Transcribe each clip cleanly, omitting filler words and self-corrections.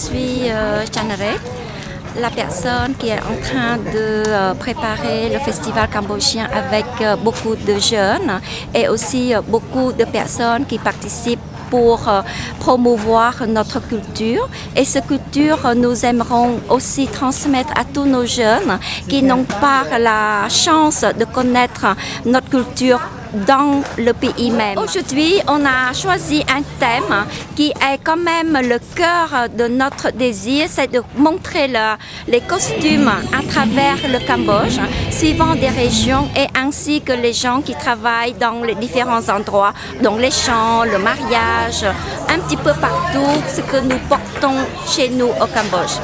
suis Chanarek, la personne qui est en train de préparer le festival cambodgien avec beaucoup de jeunes et aussi beaucoup de personnes qui participent pour promouvoir notre culture. Et cette culture, nous aimerons aussi transmettre à tous nos jeunes qui n'ont pas la chance de connaître notre culture dans le pays même. Aujourd'hui, on a choisi un thème qui est quand même le cœur de notre désir, c'est de montrer les costumes à travers le Cambodge, suivant des régions et ainsi que les gens qui travaillent dans les différents endroits, donc les champs, le mariage, un petit peu partout, ce que nous portons chez nous au Cambodge.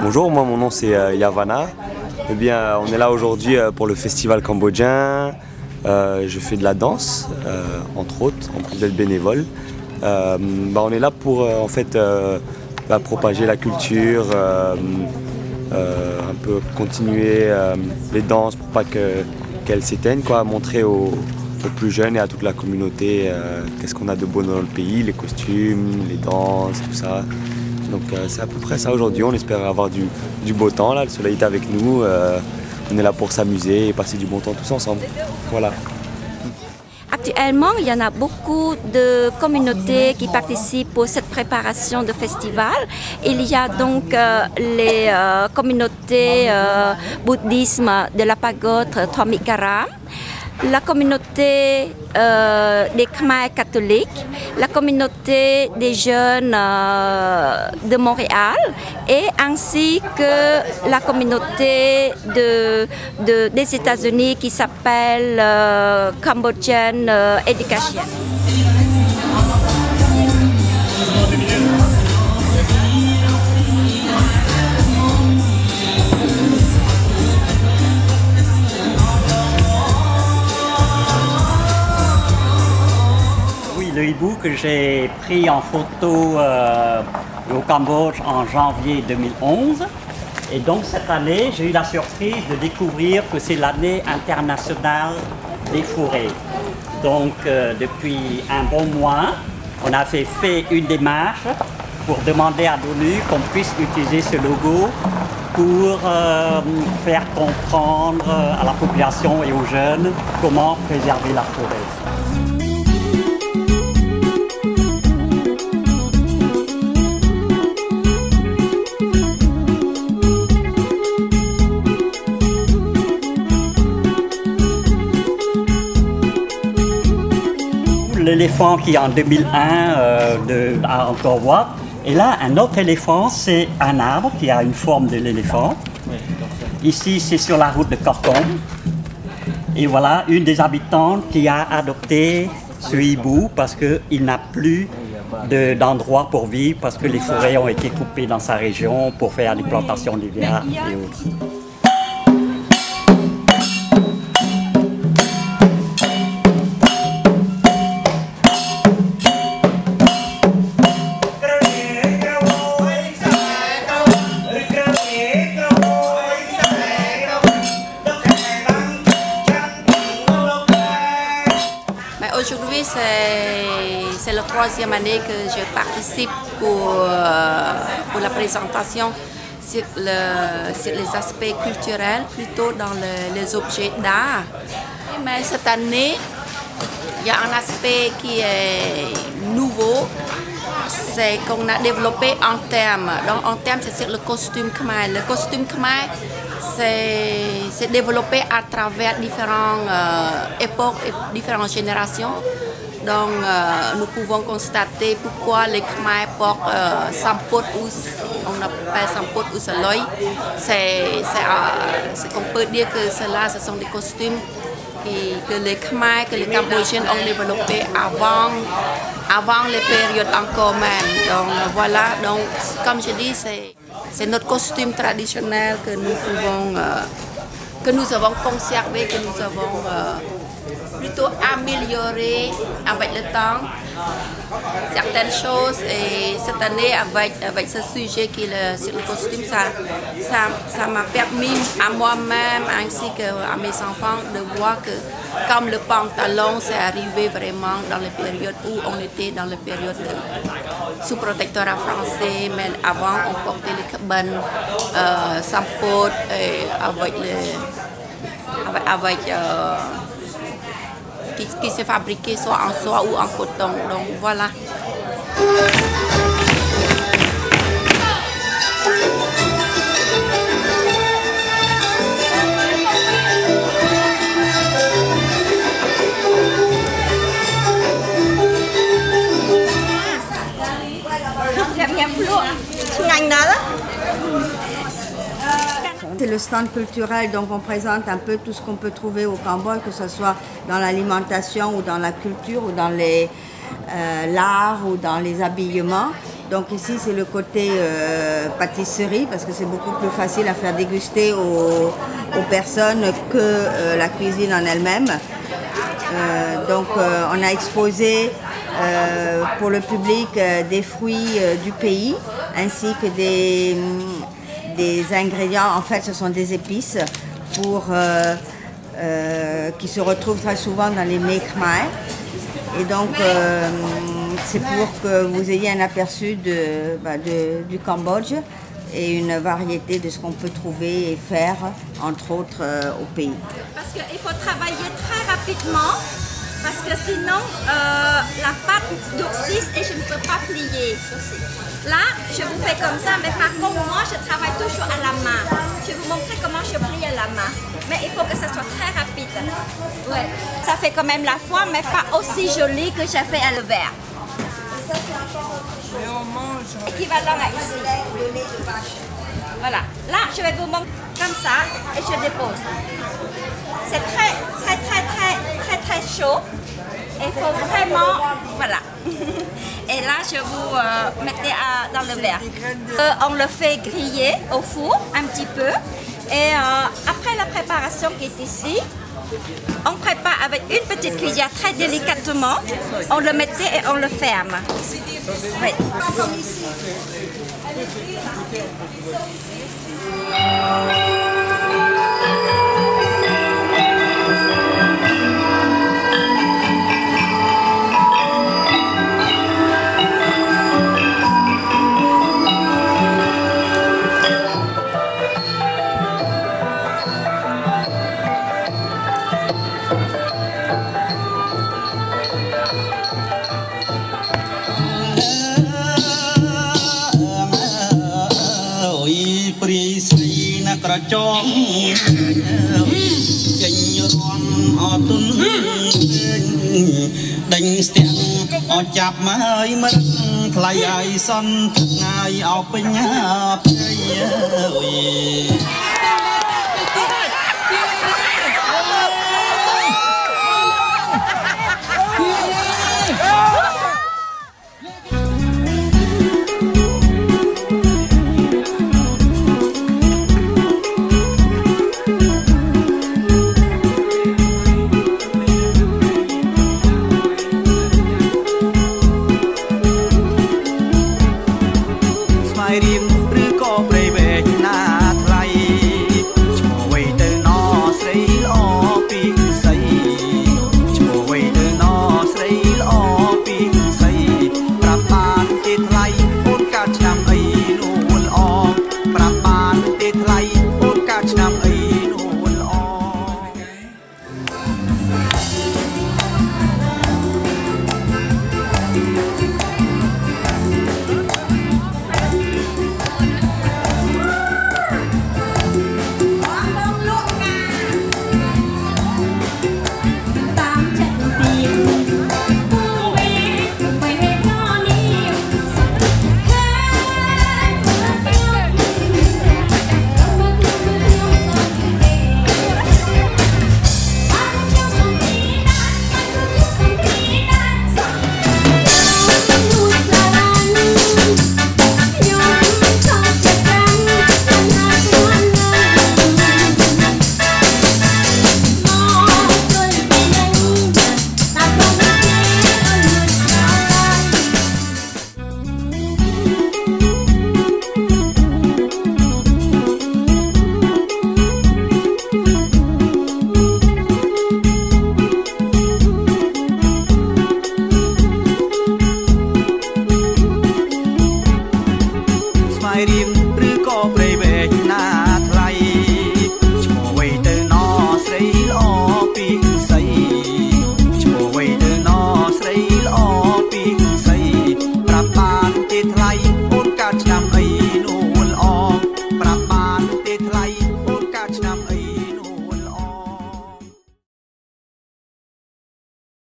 Bonjour, moi mon nom c'est Yavana. Eh bien, on est là aujourd'hui pour le festival cambodgien. Je fais de la danse, entre autres, en plus d'être bénévole. On est là pour en fait propager la culture, un peu continuer les danses pour pas qu'elles s'éteignent, montrer aux plus jeunes et à toute la communauté qu'est-ce qu'on a de beau dans le pays, les costumes, les danses, tout ça. Donc c'est à peu près ça aujourd'hui, on espère avoir du beau temps, là. Le soleil est avec nous, on est là pour s'amuser et passer du bon temps tous ensemble. Voilà. Actuellement, il y en a beaucoup de communautés qui participent pour cette préparation de festival. Il y a donc les communautés bouddhisme de la pagode Thomikaram, la communauté des Khmer catholiques, la communauté des jeunes de Montréal et ainsi que la communauté des États-Unis qui s'appelle Cambodian Education. Le hibou que j'ai pris en photo au Cambodge en janvier 2011. Et donc cette année, j'ai eu la surprise de découvrir que c'est l'année internationale des forêts. Donc depuis un bon mois, on a fait une démarche pour demander à l'ONU qu'on puisse utiliser ce logo pour faire comprendre à la population et aux jeunes comment préserver la forêt. L'éléphant qui en 2001 de Angkor Wat. Et là, un autre éléphant, c'est un arbre qui a une forme de l'éléphant. Ici, c'est sur la route de Korkom. Et voilà, une des habitantes qui a adopté ce hibou parce qu'il n'a plus d'endroit pour vivre, parce que les forêts ont été coupées dans sa région pour faire des plantations d'hiver et autres. Aujourd'hui, c'est la troisième année que je participe pour la présentation sur les aspects culturels, plutôt dans les objets d'art. Mais cette année, il y a un aspect qui est nouveau, c'est qu'on a développé un thème. Donc, un thème, c'est le costume khmer. Le costume khmer, c'est développé à travers différentes époques et différentes générations. Donc, nous pouvons constater pourquoi les Khmer portent samput ou on appelle samput ou saloy. C'est qu'on peut dire que cela, ce sont des costumes que les Khmer, que les Cambodgiens ont développés avant les périodes en commun. Donc voilà, donc comme je dis, c'est notre costume traditionnel que nous avons conservé, que nous avons plutôt amélioré avec le temps certaines choses. Et cette année, avec ce sujet qui est sur le costume, ça m'a permis à moi-même ainsi qu'à mes enfants de voir que comme le pantalon, c'est arrivé vraiment dans les périodes où on était dans les périodes sous protectorat français, mais avant on portait les cabanes samput qui s'est fabriqué soit en soie ou en coton. Donc voilà. C'est le stand culturel, donc on présente un peu tout ce qu'on peut trouver au Cambodge, que ce soit dans l'alimentation ou dans la culture ou dans l'art ou dans les habillements. Donc ici c'est le côté pâtisserie parce que c'est beaucoup plus facile à faire déguster aux personnes que la cuisine en elle-même. Donc on a exposé pour le public des fruits du pays ainsi que des ingrédients. En fait ce sont des épices qui se retrouvent très souvent dans les mets khmer. Et donc c'est pour que vous ayez un aperçu du Cambodge et une variété de ce qu'on peut trouver et faire, entre autres, au pays. Parce qu'il faut travailler très rapidement, parce que sinon la pâte durcisse et je ne peux pas plier. Là, je vous fais comme ça, mais par contre, moi, je travaille toujours à la main. Je vais vous montrer comment je plie à la main. Mais il faut que ça soit très rapide. Ouais. Ça fait quand même la forme, mais pas aussi joli que j'ai fait à le verre. Équivalent à ici. Voilà. Là, je vais vous montrer comme ça et je dépose. C'est très chaud. Il faut vraiment... Voilà. Et là, je vous mettez dans le verre. On le fait griller au four un petit peu. Et après la préparation qui est ici, on prépare avec une petite cuillère très délicatement. On le mettait et on le ferme. Oui. Comme ici. Reading